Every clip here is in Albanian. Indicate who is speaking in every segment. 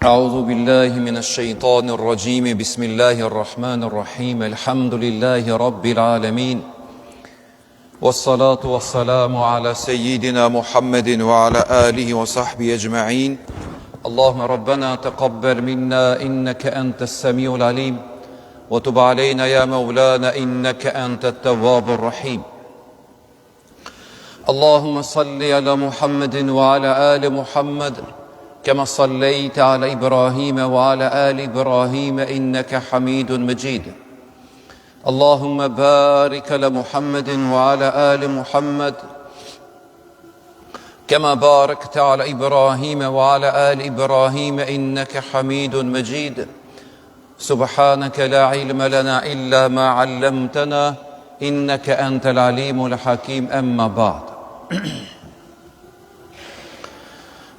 Speaker 1: أعوذ بالله من الشيطان الرجيم بسم الله الرحمن الرحيم الحمد لله رب العالمين والصلاة والسلام على سيدنا محمد وعلى آله وصحبه أجمعين اللهم ربنا تقبل منا إنك أنت السميع العليم وتب علينا يا مولانا إنك أنت التواب الرحيم اللهم صل على محمد وعلى آل محمد كما صليت على إبراهيم وعلى آل إبراهيم إنك حميد مجيد اللهم بارك على محمد وعلى آل محمد كما باركت على إبراهيم وعلى آل إبراهيم إنك حميد مجيد سبحانك لا علم لنا إلا ما علمتنا إنك أنت العليم الحكيم أما بعد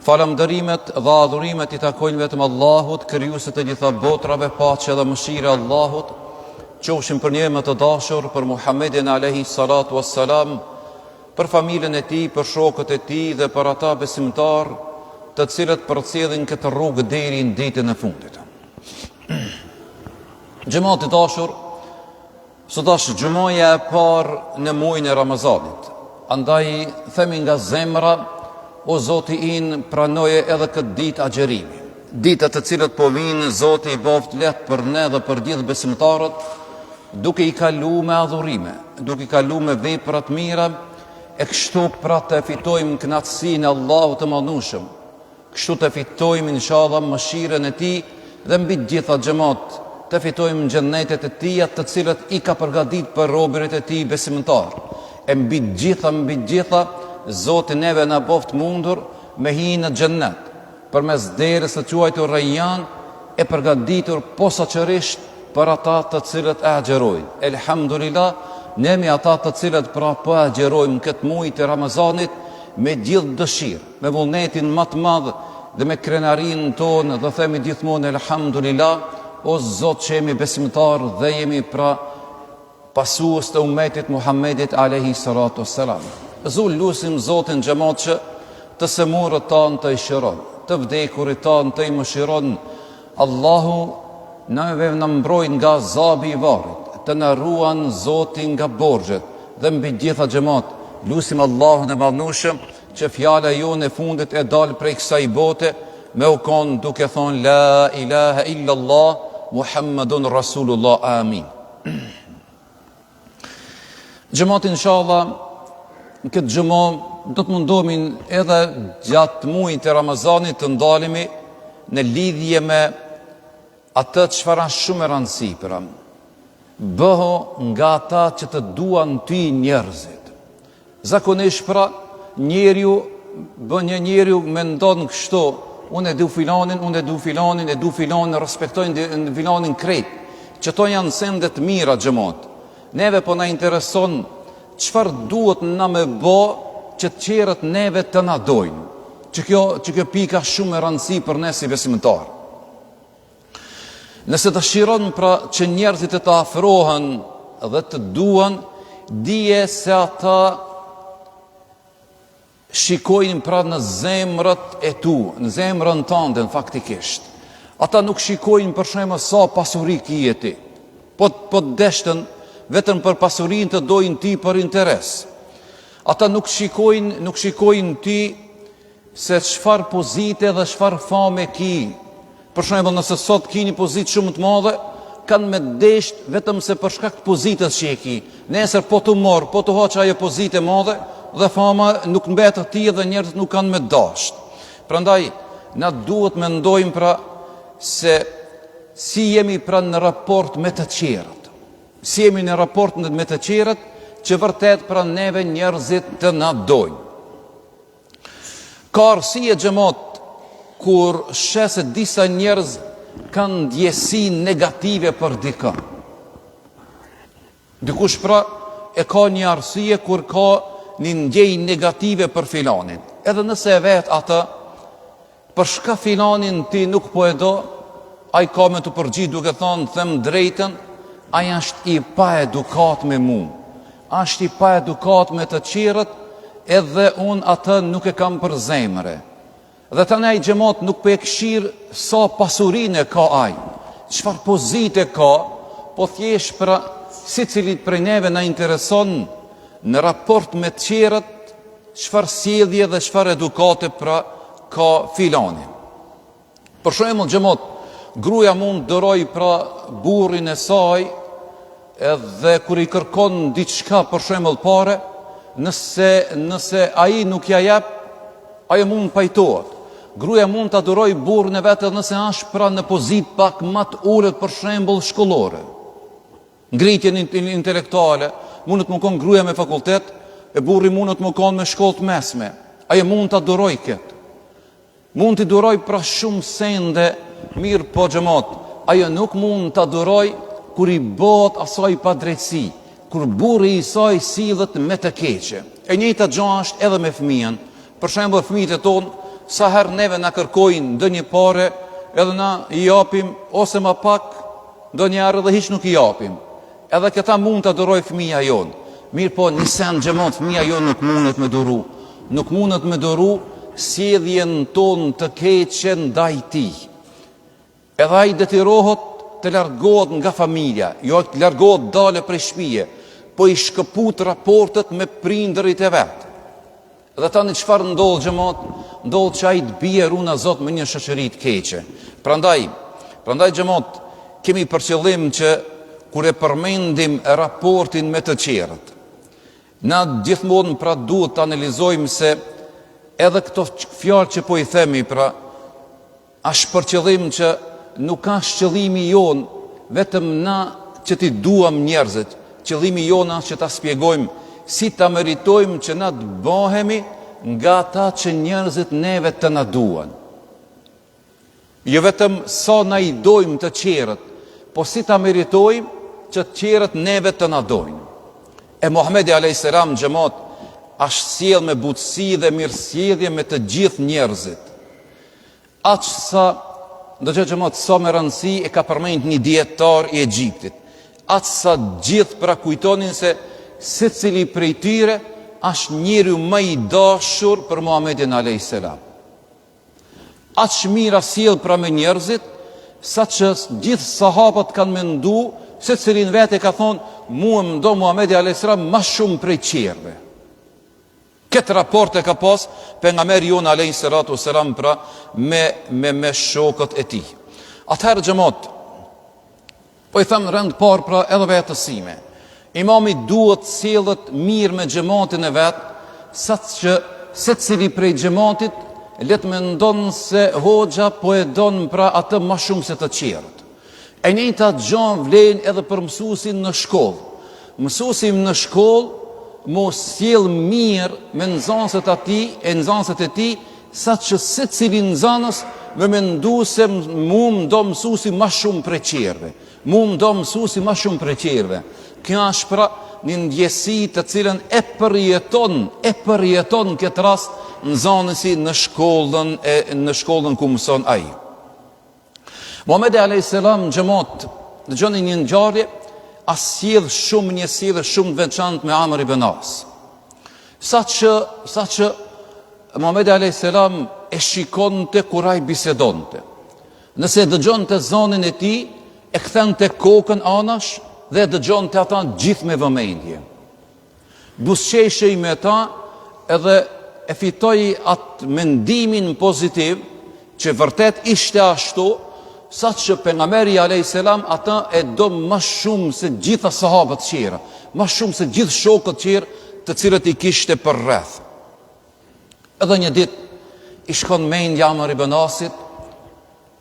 Speaker 1: Falëndërimet dhe adhurimet I takojnë vetëm Allahut, krijuesit të gjitha botrave, paqja dhe mëshira e Allahut, qofshin për një më të dashur, për Muhammedin alayhi salatu wassalam, për familjen e tij, për shokët e tij dhe për ata besimtar, të cilët përcjellin këtë rrugë deri në ditën e fundit. Xhamat I dashur, sot është xhumaja e parë në muajin e Ramazanit. Andaj themi nga zemra, o Zoti in, pranoje edhe këtë ditë agjerimi. Ditët të cilët po vinë, Zoti I boft lehtë për ne dhe për gjithë besimtarët, duke I kalu me adhurime, duke I kalu me vepra të mira, e kështu pra të fitojmë kënaqësinë e Allahut të Madhnueshëm. Kështu të fitojmë inshallah mëshirën e Tij dhe mbi të gjitha xhamat të fitojmë xhennetet e Tij, të cilët I ka përgatitur për robërit e Tij besimtar. E mbi të gjitha Zoti neve na boft mundur me hinë në xhennet, përmes derës së quajtur Rayyan, e përgatitur posaçërisht për ata të cilët e agjerojnë. Elhamdulillah, ne me ata të cilët pra po agjerojmë këtë muaj të Ramazanit me gjithë dëshirë, me vullnetin më të madh dhe me krenarinë tonë, dhe themi gjithmonë elhamdulillah, o Zot që jemi besimtar dhe jemi pra pasues të ummetit Muhammedit alayhi salatu wassalam. Zul lusim Zotin xhamat që të semurët tanë të I shëron, të vdekurit tanë të I mëshiron. Allahu neve në mbrojnë nga azabi I varrit, të na ruan Zotin nga borxhet dhe mbi gjitha xhamat. Lusim Allahun e Madhnueshëm që fjala jonë e fundit e dalë prej kësaj bote me u kon duke thonë la ilaha illa Allah Muhammadun Rasulullah. Amin. Xhamat inshallah në këtë xhumë do të mundohemi edhe gjatë muajit të Ramazanit të ndalemi në lidhje me atë çfarë është shumë e rëndësishme. Bëho nga ata që të duan ty njerëzit. Zakonisht pra njeriu mendon kështu, unë e du filanin, respektojnë filanin krejt, që to janë sende të mira xhamat. Neve po na intereson çfarë duhet na me bë që të tjerët neve të na dojnë. Që kjo pika shumë e rëndësishme për ne si besimtar. Nëse dëshiron pra që njerëzit të afrohen dhe të duan, dije se ata shikojnë pra në zemrët e tu, në zemrën tënde faktikisht. Ata nuk shikojnë për shembull sa pasuri ke ti. Po deshtën vetëm për pasurinë të dojnë ti për interes. Ata nuk shikojnë ti se çfarë pozite dhe çfarë fame ki. Për shembull, nëse sot keni pozitë shumë të madhe, kanë me desht vetëm se për shkak të pozitës që e ki. Nesër po të morë, po të hoqë ajo pozitë e madhe dhe fama nuk mbetet ti dhe njerëzit nuk kanë me dasht. Prandaj, na duhet mendojmë pra se si jemi pra në raport me të tjerët. Si jemi në raport me të tjerët, që vërtet pra neve njerëzit të na dojnë. Ka arsye xhamat kur shese disa njerëz kanë ndjesi negative për dikë. Dikush pra e ka një arsye kur ka një ndjenjë negative për filanin. Edhe nëse e vet atë, për shka filanin ti nuk po e do, ai ka me të përgjigj duke thonë them drejtën, ai është I pa edukat me mu, është I pa edukat me të tjerët, edhe unë atë nuk e kam për zemre. Dhe të nej gjemot nuk për e këshirë sa pasurine ka aj, qëfar pozite ka, po thjesht pra si cilit prej neve na intereson në raport me të qerët, qëfar sjellje dhe qëfar edukate pra ka filani. Për shembull gjemot, gruaja mund dëroj pra burrin e saj, edhe kur i kërkon diçka për shembull pare, nëse ai nuk ja jep, ajo mund pajtohet. Gruaja mund ta duroj burrin e vet nëse është pra në pozitë pak më të ulët për shembull shkollore. Ngritjen intelektuale, mund të më konë gruaja me fakultet, e burri mund të më konë me shkollë të mesme. Ajo mund ta duroj këtë. Mund t'i duroj pra shumë sende, mirë po xhamat, ajo nuk mund ta duroj kur i bëhet asaj pa drejtësi, kur burri i saj sillet me të keqe. E njëjta gjë është edhe me fëmijën. Për shembull fëmijët e tonë, sa herë neve na kërkojnë ndonjë parë, edhe na i japim ose më pak, ndonjëherë edhe hiç nuk i japim. Edhe këta mund ta duroj fëmia jon. Mirë po, një sen xhamat fëmia jon nuk mundet me duru. Nuk mundet me duru sjelljen tonë të keqe ndaj tij. Edhe ai detirohet të largohet nga familja, jo të largohet dale prej shtëpie, po i shkëput raportet me prindërit e vet. Dhe tani çfarë ndodh xhamat? Ndodh që ai të bie runa Zot me një shoqëri të keqe. Prandaj xhamat, kemi për qëllim që kur e përmendim raportin me të qerët, na gjithmonë pra duhet të analizojmë se edhe këto fjalë që po i themi pra, është për qëllim që nuk ka qëllimi jon vetëm na që ti duam njerëzit. Qëllimi jon është që ta shpjegojmë si ta meritojmë që na të bëhemi nga ata që njerëzit neve të na duan. Jo vetëm sa na i dojmë të qerët, po si ta meritojmë që të qerët neve të na dojnë. E Muhamedi a.s. xhamat është sjell me butësi dhe mirësjellje me të gjithë njerëzit. Aq sa xhamat sa me rëndësi e ka përmendur një dietar i Egjiptit. Aq sa gjithë pra kujtonin se secili prej tyre është njeriu më i dashur për Muhamedit a.s. Aq mira sjell pra me njerëzit, sa që gjithë sahabët kanë mendu, se cilin vete ka thonë, mua më do Muhamedi a.s. ma shumë prej qerëve. Këtë raport e ka pas pejgamberi jon a.s. pra me shokët e tij. Atëherë xhamat, po i them rend parë pra edhe vetësime. Imami duhet sillet mirë me xhamatin e vet, saqë secili prej xhamatit le të mendon se hoxha po e don pra atë më shumë se të tjerët. E njëjta gjë vlen edhe për mësuesin në shkollë. Mësuesi në shkollë mos sjell mirë me nxënësit e tij, saqë secili nxënës me mendu se mu më do mësuesi më shumë prej qerëve. Mu më do mësuesi më shumë prej qerëve. Kjo është pra një ndjesi të cilën e përjeton këtë rast nxënësi në shkollën ku mëson ai. Muhamedi a.s. xhamat, dëgjoni një ngjarje, sjell shumë një sjellje shumë të veçantë me Amr ibn As. Saqë Muhamedi a.s. e shikonte kur ai bisedonte. Nëse dëgjonte zonin e tij, e kthente kokën anash dhe dëgjonte ata gjithë me vëmendje. Buzëqeshej me ta edhe e fitoi atë mendimin pozitiv që vërtet ishte ashtu, saqë pejgamberi a.s. ata e do më shumë se gjitha sahabët tjerë, më shumë se gjithë shokët tjerë të cilët i kishte për rreth. Edhe një ditë i shkon mendja Amr ibn Asit,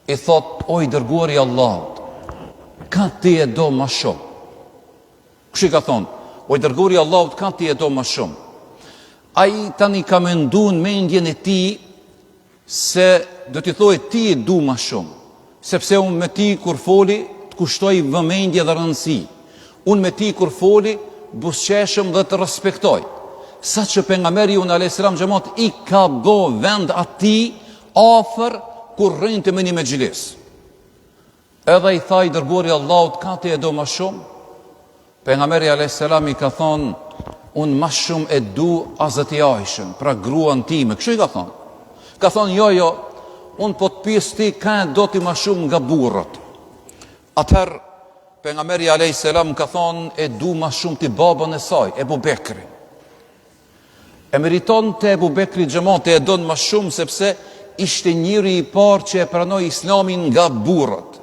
Speaker 1: i thot, o i dërguari i Allahut, ka ti e do më shumë. Kush i ka thonë, o i dërguari i Allahut, ka ti e do më shumë. Ai tani ka menduar në mendjen e tij se do t'i thojë ti e du më shumë. Sepse unë me ti kur foli të kushtoj vëmendje dhe rëndësi. Unë me ti kur foli buzëqeshëm dhe të respektoj. Sa që pejgamberi jon a.s. xhamat i ka bë vend atij afër kur rrinte me një mexhlis. Edhe i tha i dërguari i Allahut, ka ti e do më shumë? Pejgamberi a.s. i ka thonë, unë më shumë e du Hazreti Aishën, pra gruan time. Kështu i ka thonë. Ka thonë, jo, unë po të pyes ti, ka do ti ma shumë nga burrat? Atëherë, pejgamberi alayhis salam ka thonë, e du ma shumë ti babën e saj, Ebu Bekri. E meriton të Ebu Bekri xhamati, e don ma shumë sepse ishte njëri i parë që e pranoi islamin nga burrat.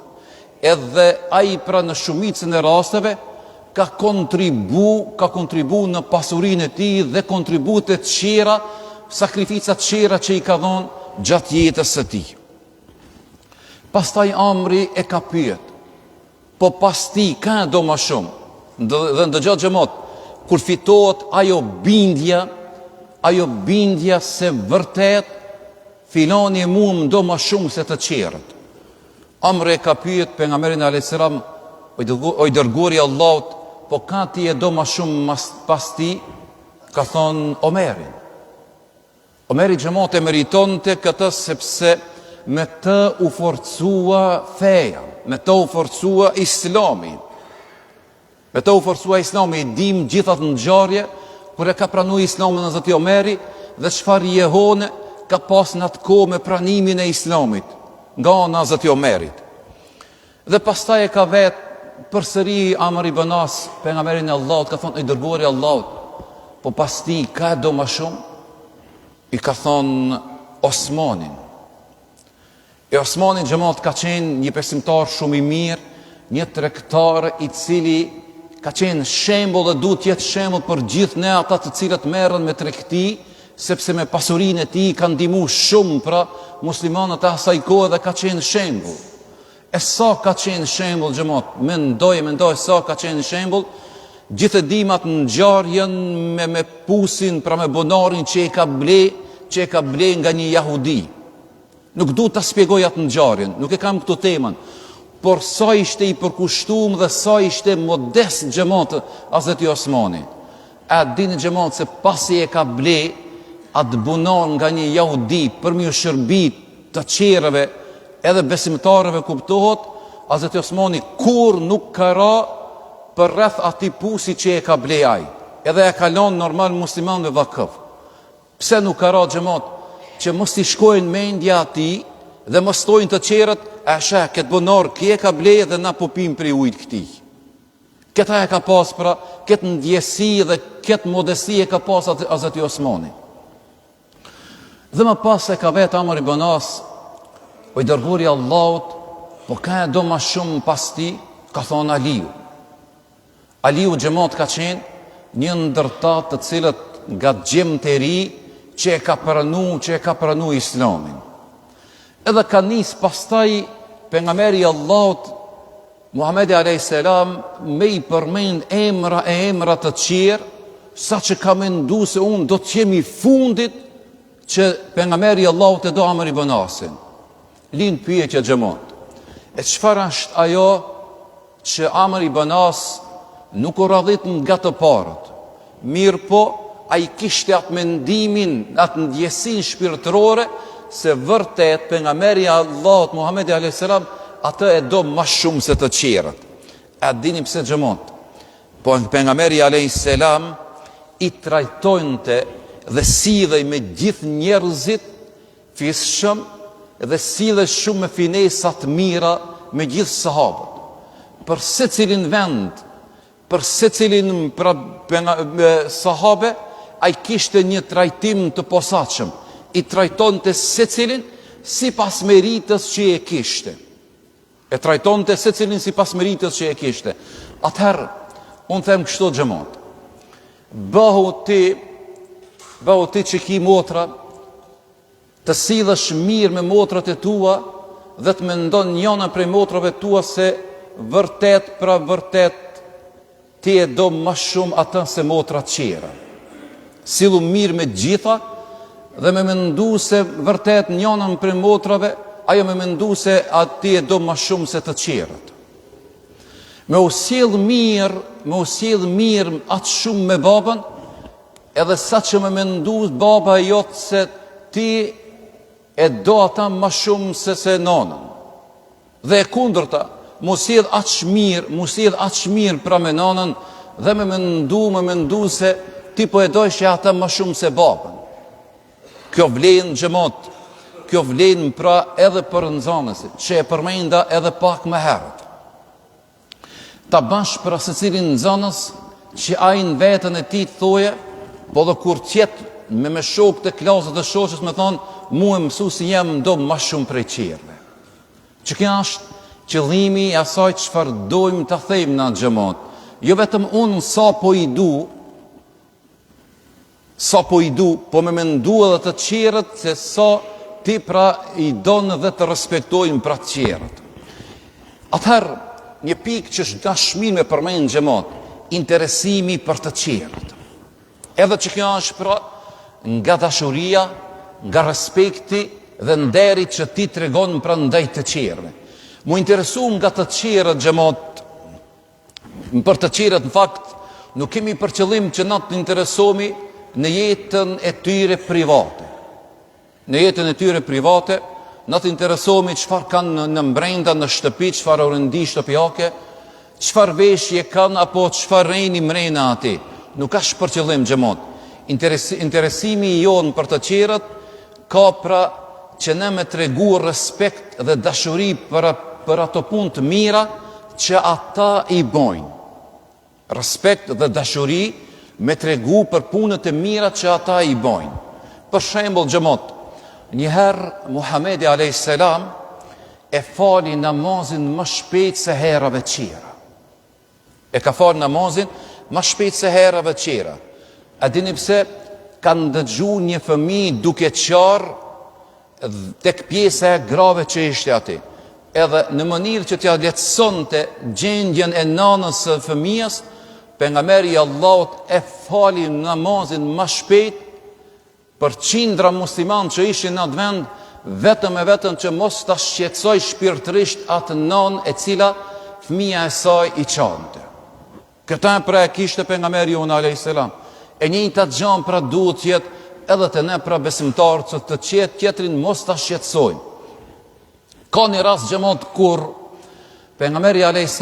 Speaker 1: Edhe ai pra në shumicën e rasteve ka kontribu në pasurinë e tij dhe kontribute të tjera, sakrificat tjera që i ka dhënë gjatë jetës së tij. Pastaj Amri e ka pyet, po pas ti ka do ma shumë? Dhe ndëgjot xhamat, kur fitohet ajo bindja se vërtet filani e mu më do ma shumë se të tjerët. Amri e ka pyet pejgamberin alayhis salam, o i dërguari i Allahut, po ka ti e do ma shumë pas ti? Ka thonë Omerin. Omeri xhamat e meritonte këtë sepse me të u forcua feja, me të u forcua islami. Me të u forcua islami, dim gjithat në ngjarje kur e ka pranuar islamin në Zoti Omeri dhe çfarë jehone ka pas në atë kohë me pranimin e islamit nga ana e Zoti Omerit. Dhe pastaj e ka vetë përsëri Amr ibn As, pejgamberin e Allahut, ka thonë, i dërguari i Allahut, po pas ti ka do ma shumë? I ka thonë Osmanin. E Osmanin xhamat ka qenë një besimtar shumë i mirë, një tregtar i cili ka qenë shembull dhe duhet të jetë shembull për gjithë ne ata të cilët merren me tregti, sepse me pasurinë e tij ka ndihmuar shumë pra muslimanët e asaj kohe dhe ka qenë shembull. E sa ka qenë shembull xhamat, mendoj sa ka qenë shembull. Gjithë dimat në ngjarjen me pusin, pra me bonarin që e ka ble nga një jahudi. Nuk du të spjegoj atë ngjarjen, nuk e kam këtu temën, por sa ishte i përkushtuar dhe sa ishte modest xhamat Hazreti Osmani. A dini xhamat se pasi e ka ble atë bonar nga një jahudi për mi u shërbit të qereve edhe besimtarëve, kuptohet, Hazreti Osmani kur nuk ka ra për rreth ati pusi që e ka ble ai, edhe e ka lënë normal muslimanëve vakëf. Pse nuk ka ra xhamat? Që mos t'i shkojnë mendja ati dhe mos tojnë të qerët, e shë, këtë bonar, kje ka ble dhe na popim për i ujtë këti. Këta e ka pas pra, këtë ndjesi dhe këtë modesti e ka pas Hazreti Osmani. Dhe më pas e ka vetë Amr ibn As, o i dërguari i Allahut, po ka e do ma shumë pas ti? Ka thonë Aliu. Aliu xhamat ka qenë një ndërtat të cilët nga gjemë të ri që e ka pranu islamin. Edhe ka nis pastaj pejgamberi i Allahut Muhamedi alayhis salam me i përmend emra të tjerë, sa që ka mendu se unë do të jemi fundit që pejgamberi i Allahut e do Amr ibn Asin. Lind pyetja xhamat. E çfarë është ajo që Amr ibn As nuk u radhit nga të parët? Mirë po, a i kishte atë mendimin, atë ndjesin shpirtërore, se vërtet pejgamberi i Allahut Muhamedi alayhis salam atë e do më shumë se të tjerët. A dini pse xhamat? Po pejgamberi alayhis salam i trajtonte dhe sidhej me gjithë njerëzit fisshëm dhe sidhej shumë me finesa të mira me gjithë sahabët. Për secilin vend, për secilin sahabe, a i kishte një trajtim të posaçëm. I trajtonte secilin si pas meritës që e kishte. E trajtonte secilin si pas meritës që e kishte. Atëherë, unë them kështu xhamat. Bëhu ti që ki motra, të sidhësh mirë me motrat e tua dhe të mendon njëna prej motrave tua se vërtet ti e do më shumë atë se motrat tjera. Sillu mirë me gjitha dhe me mendu se vërtet njëna prej motrave, ajo me mendu se ti e do më shumë se të tjerët. Me u sjell mirë atë shumë me babën, edhe sa që me mendu baba e jotë se ti e do ata më shumë se nonën. Dhe e kundërta, mu sjell aq mirë pra me nonën dhe me mendu se ti po e dojsh ata më shumë se babën. Kjo vlen xhamat kjo vlen pra edhe për nxënësit, që e përmenda edhe pak më herët. Ta bash për secilin nxënës që ai në veten e tij thoje, po dhe kur tjetë me shok të klasës të shoqës me thonë, mu e mësuesi jam do më shumë prej qerve. Që kjo është qëllimi i asaj çfarë dojmë ta thejmë në xhamat. Jo vetëm unë sa po i du, po me mendu edhe të qerët se sa ti pra i donë dhe të respektojmë pra të qerët. Atëherë, një pikë që është dashmin me përmenë në xhamat, interesimi për të qerët. Edhe që kjo është pra nga dashuria, nga respekti dhe nderi që ti tregon pra ndaj të qerëve. Mu interesu nga të qerët xhamat, për të qerët në fakt nuk kemi për qëllim që na të interesomi në jetën e tyre private. Në jetën e tyre private, na të interesomi çfarë kanë në mbrenda në shtëpi, çfarë rëndi shtëpiake, çfarë veshje kanë apo çfarë rejni mrena ati. Nuk ka për qëllim xhamat. Interesimi jonë për të qerët ka pra që ne me tregu respekt dhe dashuri për ato punë të mira që ata i bojnë. Respekt dhe dashuri me tregu për punët e mira që ata i bojnë. Për shembull xhamat, njëherë Muhamedi a.s. e fali namazin më shpejt se herave tjera. E ka fali namazin më shpejt se herave tjera. A dini pse? Kanë dëgju një fëmijë duke qarë tek pjesa e grave që ishte ati. Edhe në mënyrë që t'ja lehtësonte gjendjen e nanës së fëmijës, pejgamberi i Allahut e fali namazin më shpejt për qindra musliman që ishin në atë vend, vetëm e vetëm që mos ta shqetësoj shpirtërisht atë nanë e cila fëmija e saj i qante. Këta e pra e kishte pejgamberi jonë a.s. E njëjta gjë pra duhet jetë edhe të ne pra besimtarë që të qetë tjetrin mos ta shqetësojnë. Ka një rast xhamat kur pejgamberi a.s.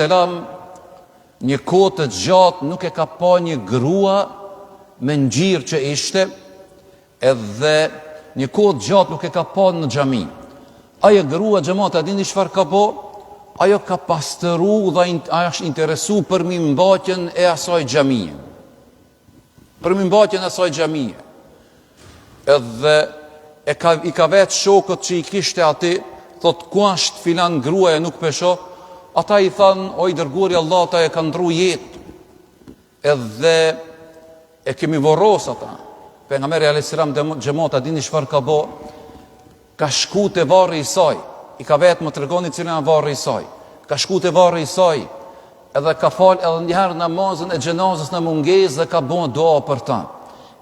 Speaker 1: një kohë të gjatë nuk e ka pa një grua me ngjyrë që ishte, edhe një kohë të gjatë nuk e ka pa në xhami. Ajo grua xhamat, a dini çfarë ka po? Ajo ka pastëru dhe ajo është interesu për mirëmbajtjen e asaj xhamie. Për mirëmbajtjen e asaj xhamie. Edhe i ka vetë shokët që i kishte ati, thot ku është filan gruaja nuk pesho, ata i thanë, o i dërguari Allah, ata e ka ndru jetë. Edhe e kemi vorros ata. Pejgamberi a.s. xhamat, a dini çfarë ka bo? Ka shku te varri i saj. I ka vetë më të regoni cilën e varri i saj. Ka shku te varri i saj, edhe ka fal edhe njëherë namazën e xhenazës në mungesë dhe ka bon dua për ta.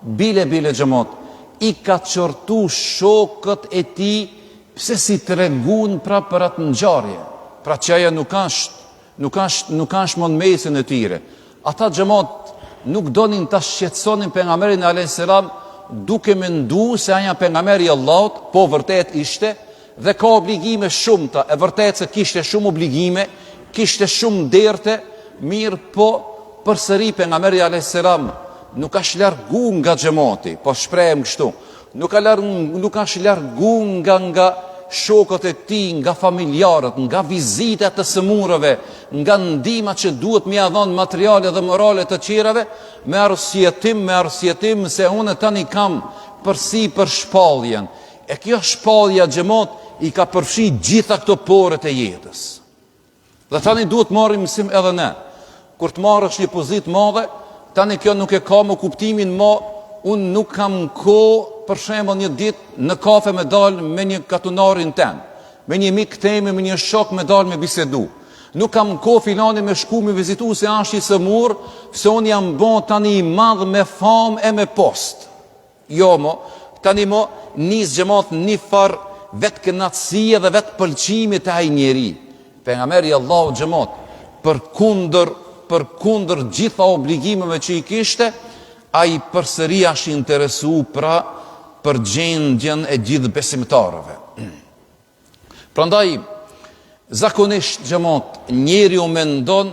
Speaker 1: Bile xhamat, i ka çortu shokët e tij pse si tregun pra për atë ngjarje. Pra që ajo nuk është më në mesin e tyre. Ata xhamat nuk donin ta shqetësonin pejgamberin a.s. duke menduar se ajo pejgamberi i Allahut, po vërtet ishte, dhe ka obligime shumëta, e vërtet se kishte shumë obligime, kishte shumë derte, mirë po përsëri pejgamberi a.s. nuk është largu nga xhamati, po shprehem kështu, nuk është largu nga shokët e tij, nga familjarët, nga vizitat të sëmurëve, nga ndihma që duhet më ia dhënë materiale dhe morale të qerave, me arsjetim se unë tani kam përsi për shpalljen. E kjo shpallja xhamat i ka përfshi gjitha këto porët e jetës. Dhe tani duhet marrim mësim edhe ne. Kur të marrësh një pozitë madhe, tani kjo nuk e ka më kuptimin më, unë nuk kam kohë, për shembull një ditë në kafe me dalë me një katunarin ten, me një mik teme, me një shok me dalë me bisedu. Nuk kam kohë filani me shku me vizitu se është i sëmur, se unë jam bon tani i madh me famë e me post. Jo mo, tani mo nis xhamat një farë vetë kënaqësie dhe vetë pëlqimi të ai njeri. Pejgamberi Allahu xhamat, për kundër gjitha obligimeve që i kishte, ai përsëri është interesu pra për gjendjen e gjithë besimtarëve. Prandaj zakonisht xhamat njeriu mendon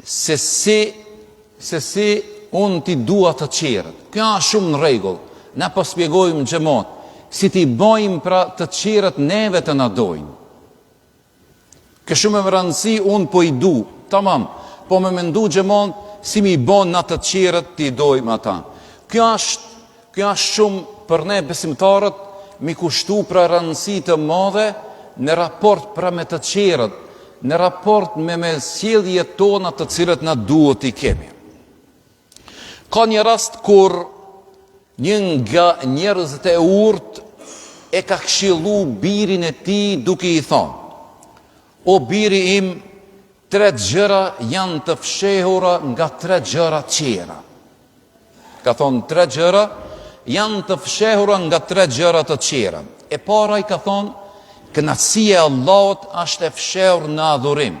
Speaker 1: se si unë ti dua të qerët. Kjo është shumë në rregull. Na po shpjegojmë xhamat, si t'i bojmë pra të qerët neve të na dojnë. Kë shumë më rëndësi unë po i du, tamam, po me mendu gjemon si mi bon në të qerët t'i dojmë ata. Kjo është shumë për ne besimtarët mi kushtu pra rëndësi të madhe në raport pra me të qerët, në raport me sjelljet tona të cilët na duhet i kemi. Ka një rast kur një nga njerëzit e urt e ka këshillu birin e tij duke i thënë: "O biri im, 3 gjëra janë të fshehura nga 3 gjëra tjera." Ka thonë 3 gjëra janë të fshehura nga 3 gjëra të tjera. E para i ka thonë, kënaqësia e Allahut është e fshehur në adhurim.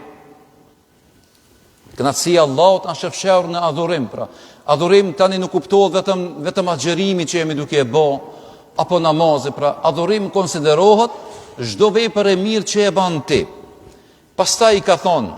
Speaker 1: Kënaqësia e Allahut është e fshehur në adhurim. Pra, adhurim tani nuk kuptohet vetëm agjerimi që jemi duke e bë, apo namazi. Pra, adhurim konsiderohet çdo vepër e mirë që e bën ti. Pastaj i ka thonë,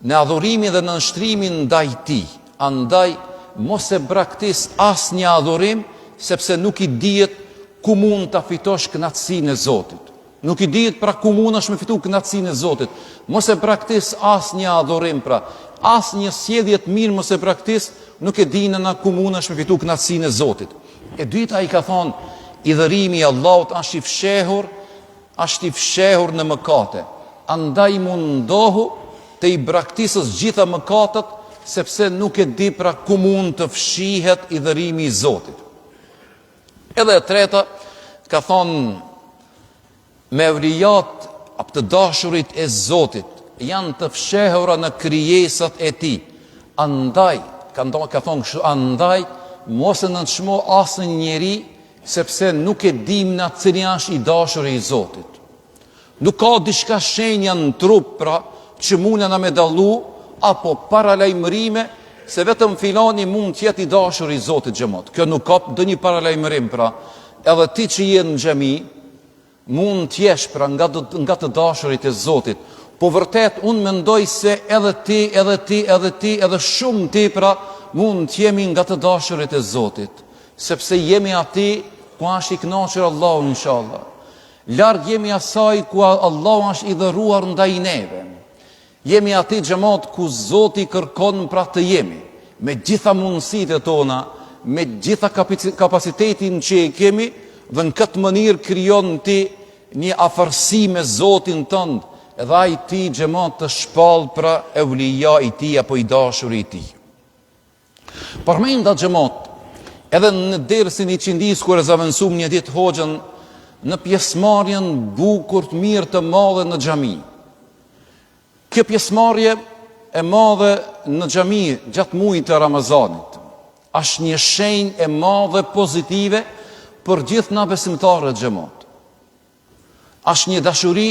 Speaker 1: në adhurimin dhe në nshtrimin ndaj ti, andaj mos e braktis asnjë adhurim, sepse nuk i dihet ku mund ta fitosh kënaqësinë e Zotit. Nuk i dihet pra ku mundesh me fitu kënaqësinë e Zotit. Mos e braktis asnjë adhurim, pra asnjë sjellje të mirë mos e braktis, nuk e dinë na ku mundesh me fitu kënaqësinë e Zotit. E dyta i ka thonë, idhërimi i Allahut është i fshehur në mëkate. Andaj mundohu të i braktisës gjitha mëkatet, sepse nuk e di pra ku mund të fshihet idhërimi i Zotit. Edhe e treta ka thonë, me evlijat apo të dashurit e Zotit janë të fshehura në krijesat e tij. Andaj, ka thonë kështu, andaj mos e nënçmo asnjë njeri, sepse nuk e dim na cili është i dashuri i Zotit. Nuk ka diçka shenja në trup pra që mund na me dallu apo paralajmërime se vetëm filani mund të jetë i dashuri i Zotit xhamat. Kjo nuk ka ndonjë paralajmërim pra. Edhe ti që je në xhami mund të jesh pra nga të dashurit e Zotit. Po vërtet unë mendoj se edhe ti, edhe shumë ti pra mund të jemi nga të dashurit e Zotit, sepse jemi ati ku është i kënaqur Allahu inshallah. Larg jemi asaj ku Allahu është i dhëruar ndaj neve. Jemi ati xhamat ku Zoti kërkon pra të jemi, me gjitha mundësitë tona, me gjitha kapacitetin që e kemi, dhe në këtë mënyrë krijon ti një afërsi me Zotin tënd, edhe ai ti xhamat të shpall pra evlija i ti apo i dashuri i ti. Përmenda xhamat, edhe në dersin i qindis kur e zavendësum një ditë hoxhën në pjesëmarrjen bukur të mirë të madhe në xhami. Kjo pjesëmarrje e madhe në xhami gjatë muajit të Ramazanit është një shenjë e madhe pozitive për gjithë na besimtarët xhamat. Është një dashuri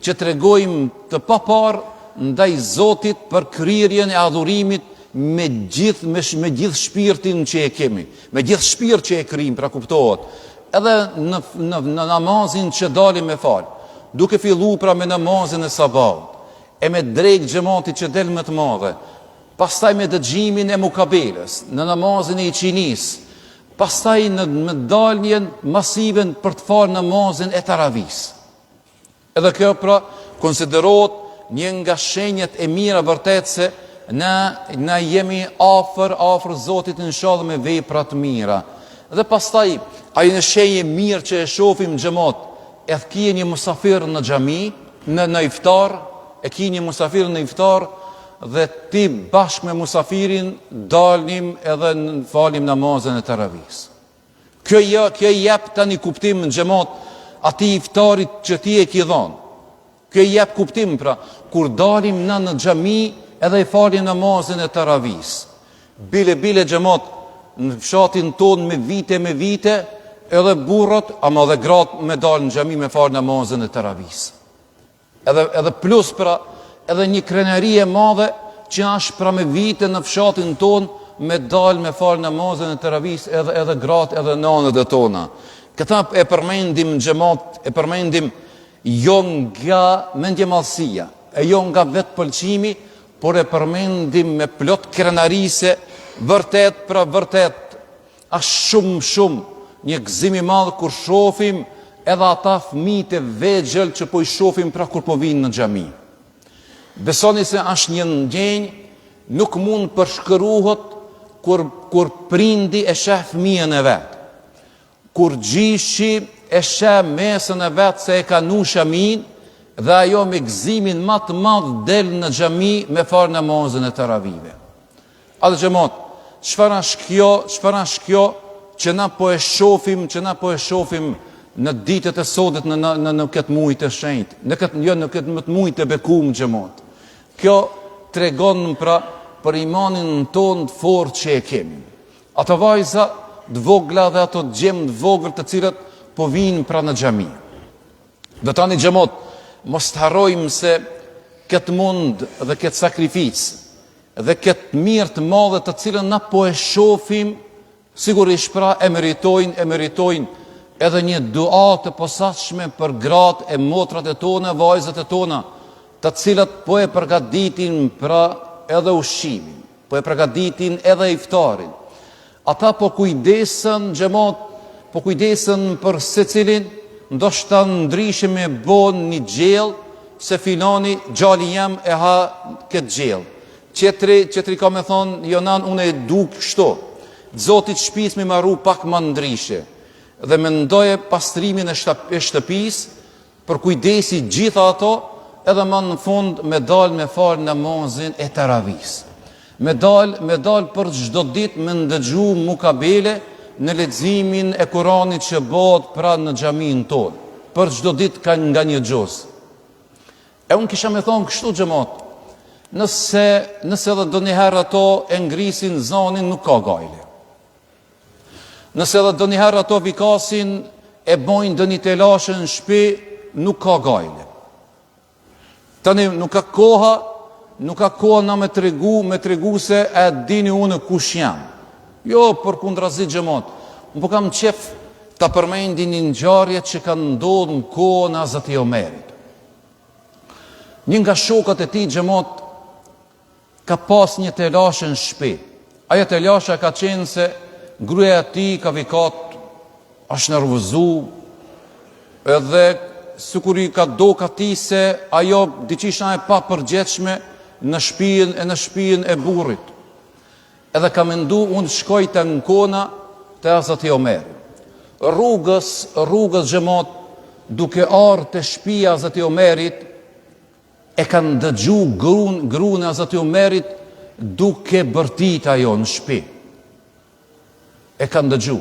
Speaker 1: që tregojmë të papar ndaj Zotit për kryerjen e adhurimit me gjithë shpirtin që e kemi, me gjithë shpirt që e kryjmë, pra kuptohet. Edhe në namazin që dalim me fal, duke fillu pra me namazin e sabahut, e me drejt xhamatit që del më të madhe, pastaj me dëgjimin e mukabeles, në namazin e iqinis, pastaj në daljen masiven për të falë namazin e taravis. Edhe kjo pra konsiderohet një nga shenjat e mira vërtet se na jemi afër Zotit inshallah me vepra të mira. Dhe pastaj ai në shenjë mirë që e shohim xhamat, e kje një musafir në xhami, në iftar, e ki një musafir në iftar, dhe ti bashkë me musafirin dalim edhe në falim namazën e taravis. Kjo jep tani kuptim në xhamat ati iftarit që ti e ki dhonë. Kjo jep kuptim pra, kur dalim në xhami edhe i falim namazën e taravis. Bile xhamat në fshatin ton me vite, edhe burrat, ama dhe gratë me dalë në xhami me falë namazën e taravis. Edhe plus pra, edhe një krenari e madhe që është pra me vite në fshatin ton me dalë me falë namazën e taravis edhe gratë edhe nanët e tona. Këta e përmendim në xhamat, e përmendim jo nga mendje mallësia, e jo nga vetë pëlqimi, por e përmendim me plot krenarise, vërtet, është shumë një gëzim i madh kur shohim edhe ata fëmijët e vegjël që po i shohim pra kur po vinë në xhami. Besoni se është një ndjenjë nuk mund përshkruhet kur prindi e sheh fëmijën e vet. Kur gjishi e sheh mesën e vet se e ka nu shamin dhe ajo me gëzimin më të madh del në xhami me fal namazin e taravive. A dhe xhamot, çfarë është kjo që na po e shohim në ditët e sotët në këtë muaj të shenjtë, në këtë muaj të bekuar xhamot. Kjo tregon pra për imanin ton të fortë që e kemi. Ato vajza të vogla dhe ato gjemë të vogël të cilët po vinë pra në xhami. Dhe tani xhamot, mos të harrojmë se këtë mund dhe këtë sakrificë dhe këtë mirë të madhe të cilën na po e shohim, sigurisht pra e meritojnë edhe një dua të posaçme për gratë e motrat e tona, vajzat e tona, të cilat po e përgatitin pra edhe ushqimin, po e përgatitin edhe iftarin. Ata po kujdesen xhamot, po kujdesen për secilin, ndoshta ndryshe me bon një gjell, se filani gjali jem e ha këtë gjell. Qetri ka me thonë, jonan unë e du kështu. Zotit shtëpis me marru pak më ndryshe. Dhe me ndoje pastrimin e shtëpis, për kujdesi gjitha ato, edhe më në fund me dal me fal namazin e taravis. Me dal për çdo ditë me ndëgju mukabele në leximin e Kuranit që bëhet pra në xhamin tonë. Për çdo ditë ka nga një xhoz. E unë kisha me thonë kështu xhamot, nëse edhe ndonjëherë ato e ngrisin zanin, nuk ka gajle. Nëse edhe ndonjëherë ato vikasin e bojnë ndonjë telashe në shtëpi, nuk ka gajle. Tani nuk ka koha na me tregu se e dini unë kush jam. Jo, për kundrazi xhamot. Unë po kam qef ta përmendin një ngjarje që kanë ndodhur në kohën e Hazreti Omerit. Një nga shokët e tij xhamot ka pas një telashe në shtëpi. Ajo telashe ka qenë se gruaja e tij ka vikat, është nervozu, edhe sukuri ka do ka ti se ajo diqishna e pa përgjegjshme në shtëpinë e burrit. Edhe ka mendu unë shkoj të nkona të Hazreti Omerit. Rrugës xhamot, duke ardhur te shtëpia e Hazreti Omerit, e kanë dëgju gruan e Hazreti Omerit duke bërtit ajo në shtëpi. E kanë dëgju.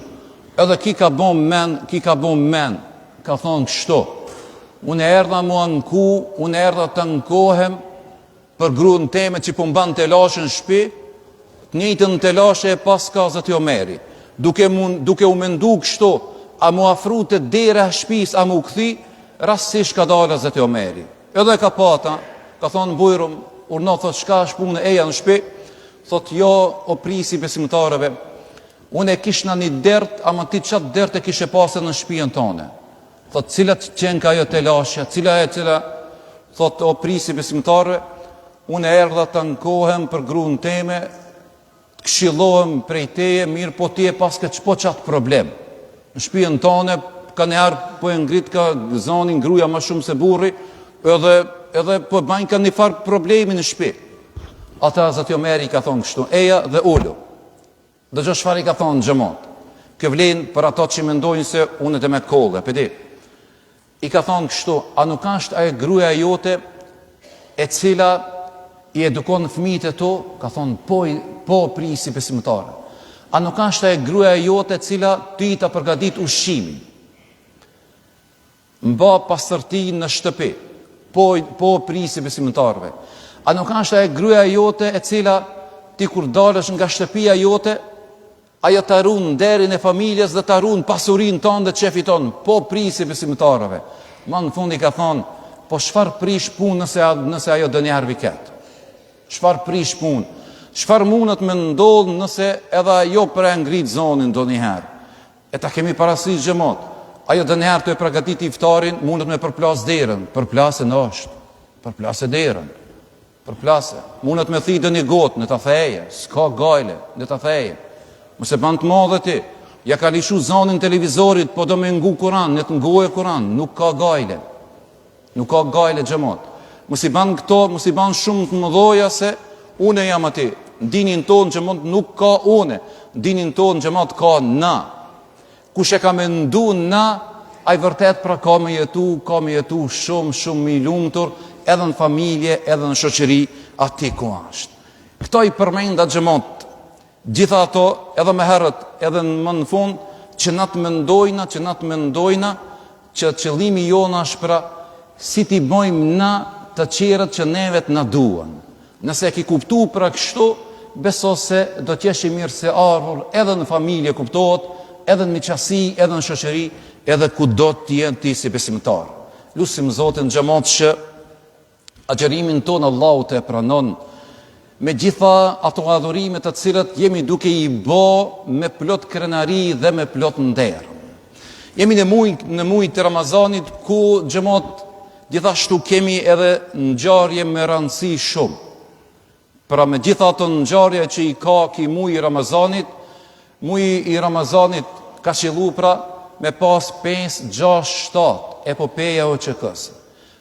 Speaker 1: Edhe ki ka bon men, ka thonë kështu. Unë erdha të nkohem për gruan teme që po mban telashe në shtëpi, të njëjtën telashe e pas ka Hazreti Omeri. Duke u mendu kështu, a mu afru të dera shtëpis, a mu kthi, rastësisht ka dalë Hazreti Omeri. Edhe ka pata, ka thonë bujrum, urno, thot, shka është punë eja në shtëpi, thot, jo, o prisi besimtarëve, unë e kishna një dert, ama ti qatë dert e kishe pasë në shtëpinë tonë. Thot, cilat qenë ka jo telashe, cila, thot, o prisi besimtarëve, unë e erdha të nkohem për gruan teme, të këshillohem prej teje, mirë po ti e pas këtë qpo qatë problem. Në shtëpinë tonë, ka njëherë po e ngrit ka zonin gruja ma shumë se burri, edhe po bajnë ka një farë problemi në shtëpi. Ata Hazreti Omeri ka thonë kështu, eja dhe ullu. Dhe gjë çfarë i ka thonë xhamot. Kë vlen për ato që mendojnë se unë të me kollë, pëdi. I ka thonë kështu, a nuk është ajo gruaja jote e cila i edukon fëmijët e tu? Ka thonë, po prisi besimtare. A nuk është ajo gruaja jote e cila ti ta përgatit ushqimin? Mba pastërti në shtëpi. Po prisi besimtarve. A nuk është ajo gruaja jote e cila ti kur dalësh nga shtëpia jote, ajo të arun nderin e familjes dhe të arun pasurin tonë dhe qefi tonë, po prisi besimtarëve. Ma në fundi ka thonë, po shfar prish punë nëse ajo dë njerë viket? Shfar prish punë? Shfar mundet me ndodhë nëse edhe ajo për e ngrit zonin do njëherë? E ta kemi parasysh xhamot. Ajo dë njerë të e pregatit iftarin, mundet me përplas derën. Përplasë në është. Përplasë derën. Përplasë. Mundet me thidë një gotë në të theje. S'ka gajle në të theje. Mëse ban të madhe ti, ja ka lishu zonin televizorit, po do me ngu Kur'an, në të nguhe Kur'an, nuk ka gajle. Nuk ka gajle xhamat. Mos i ban këto, mos i ban shumë të mëdhoja se une jam aty. Dinin tonë xhamat nuk ka une. Dinin tonë xhamat ka na. Kush e ka mendu na, ai vërtet pra ka me jetu shumë i lumtur, edhe në familje, edhe në shoqëri, ati ku ashtë. Këto i përmenda xhamat, gjitha ato, edhe me herët, edhe më në fund, që na të mendojna, që qëllimi jona është pra, si t'i bojmë na të qerët që nevet na duan. Nëse ki kuptu pra kështu, beso se do t'jesh i mirë se ardhur, edhe në familje kuptohet, edhe në miqësi, edhe në shoqëri, edhe ku do t'jen ti si besimtar. Lusim Zotin xhamat që agjerimin tonë Allahu të e pranon, me gjitha ato adhurimet të cilët jemi duke i bo me plot krenari dhe me plot nder. Jemi në muj të Ramazanit ku xhamat gjithashtu kemi edhe ngjarje me rëndësi shumë. Pra me gjitha ato ngjarje që i ka ki muj i Ramazanit ka qellu pra me pas 5, 6, 7 epopeja o qëkës.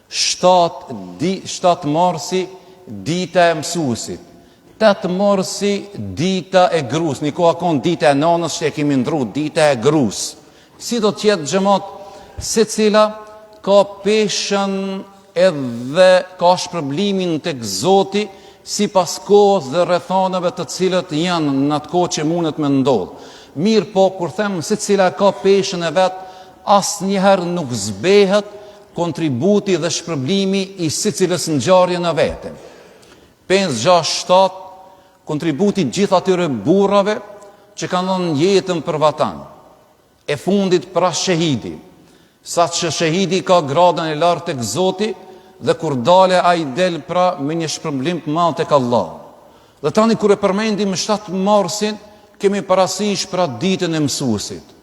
Speaker 1: 7 marsi, dita e mësuesit. 8 marsi, dita e grus. Një koha konë dita e nanës që e kemi ndru, dita e grus. Si do tjetë xhamat, se cila ka peshën edhe ka shpërblimin të Zoti, si pas kohës dhe rrethanave të cilët janë në atë kohë që mundet me ndodhë. Mirë po, kur them se cila ka peshën e vetë, asë njëherë nuk zbehet kontributi dhe shpërblimi i si cilës ngjarje në vete. 5, 6, 7, kontributi gjithë atyre burrave që kanë dhënë jetën për vatan. E fundit pra shahidi, sa që shahidi ka gradën e lartë tek Zoti, dhe kur dale a i del pra me një shpërblim të madh tek Allah. Dhe tani kur e përmendim 7 marsin, kemi parasysh pra ditën e mësuesit.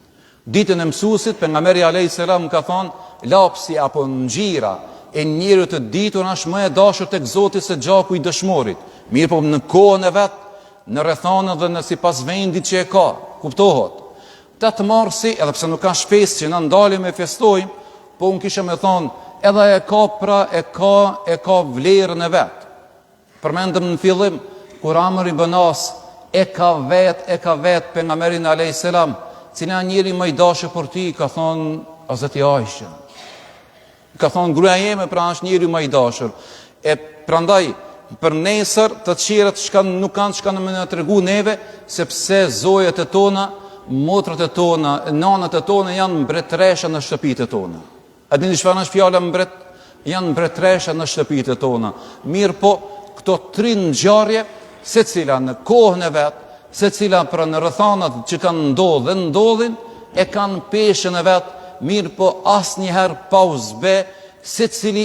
Speaker 1: Ditën e mësuesit, pejgamberi alayhis salam ka thënë, lapsi apo ngjira e njeriu të ditur është më e dashur tek Zoti se gjaku i dëshmorit. Mirë po në kohën e vet, në rrethanën dhe në sipas vendit që e ka, kuptohet. 8 marsi, edhe pse nuk ka shpesë që na ndalim e festojmë, po unë kisha me thonë, edhe e ka pra e ka vlerën e vet. Përmendëm në fillim kur Amr ibn As e ka vet pejgamberin alayhis salam, cila njëri më i dashur për ti, ka thonë Hazreti Aisha. Ka thonë gruaja jeme pra është njëri më i dashur. E prandaj për nesër të tjerët nuk kanë çka më na tregu neve, sepse zojet e tona, motrat e tona, nanat e tona janë mbretëresha në shtëpitë tona. A dini çfarë është fjala mbret? Janë mbretëresha në shtëpitë tona. Mirë po, këto 3 ngjarje, secila në kohën e vet, secila pra në rrethanat që kanë ndodhur dhe ndodhin, e kanë peshën e vet, mirë po asnjëherë pa u zbe, secili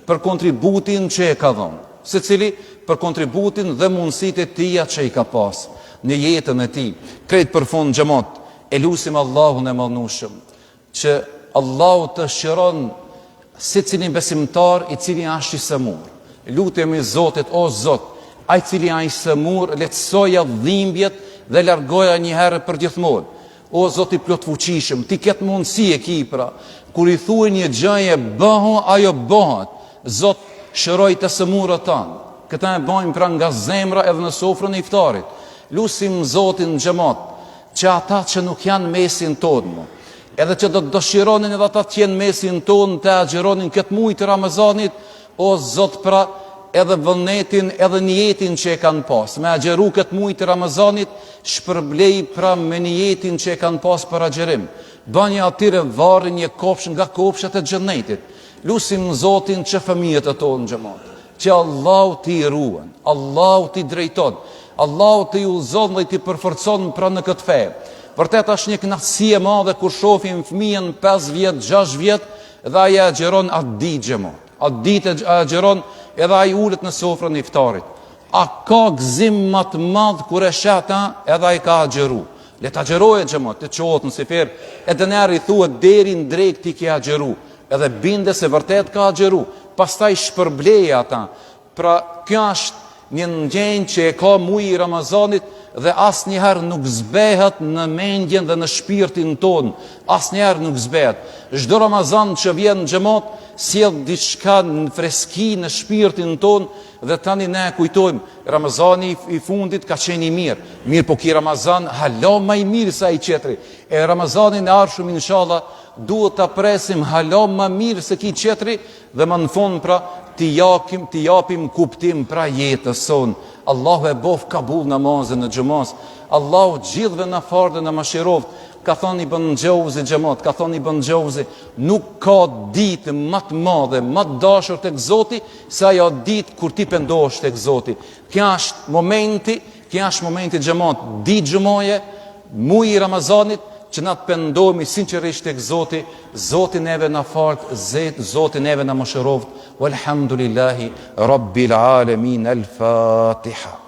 Speaker 1: për kontributin që e ka dhënë, secili për kontributin dhe mundësitë e tija që i ka pas në jetën e tij. Krejt për fund xhamat, e lutim Allahun e Madhnushëm që Allahu të shëron secilin besimtar i cili është i sëmur. Lutemi Zotit, o Zot, ai cili është i sëmur, lehtësoja dhimbjet dhe largoja një herë për gjithmonë. O Zot i plot fuqishëm, ti ket mundësi e ki pra, kur i thuaj një gjëje bëhu, ajo bëhet. Zot, shëroj të sëmurët tanë. Këta e bëjmë pra nga zemra edhe në sofrën e iftarit. Lusim Zotin xhamat, që ata që nuk janë mesin tonë, edhe që do të dëshironin edhe ata që janë mesin tonë të agjeronin këtë muaj të Ramazanit, o Zot pra, edhe vullnetin, edhe niyetin që e kanë pas. Me agjeru këtë muaj të Ramazanit, shpërblej pra me niyetin që e kanë pas për agjerim. Bënje atyre varrin një kopsh nga kopshat e xhennetit. Lusim Zotin që fëmijët e tonë xhamat, që Allahu t'i ruan, Allahu t'i drejton, Allahu t'i udhëzon dhe t'i përforcon pra në këtë fe. Vërtet është një kënaqësi e madhe kur shohim fëmijën 5 vjet, 6 vjet dhe ai agjeron atë ditë xhamat. Atë ditë agjeron edhe ai ulet në sofrën e iftarit. A ka gëzim më të madh kur e shata edhe ai ka agjeru. Le të agjeroje xhamat, të çohet në sefer, edhe neri thuhet deri në drejt ti ke agjeru, edhe binde se vërtet ka agjeru. Pastaj shpërbleje ata. Pra kjo është një ndjenjë që e ka muaji i Ramazanit dhe asnjëherë nuk zbehet në mendjen dhe në shpirtin ton, asnjëherë nuk zbehet. Çdo Ramazan që vjen në xhamat sjell diçka në freski në shpirtin ton dhe tani ne kujtojmë Ramazani i fundit ka qenë i mirë po ki Ramazan hala më i mirë sa i qetri. E Ramazanin e ardhshëm inshallah duhet ta presim hala më mirë se ki qetri dhe më në fund pra t'i japim kuptim pra jetës son. Allahu e bof kabull namazën në xhamas. Allahu gjithëve na fardë dhe na mëshiroft. Ka thonë Ibn Xhauzi xhamat, ka thonë Ibn Xhauzi, nuk ka ditë më të madhe, më të dashur tek Zoti se ajo ditë kur ti pendohesh tek Zoti. Kjo është momenti xhamat, ditë xumoje, muaji i Ramazanit që na të pendohemi sinqerisht tek Zoti. Zoti neve na fart, Zoti neve na mëshiroft. Walhamdulillahi rabbil alamin. Al-Fatiha.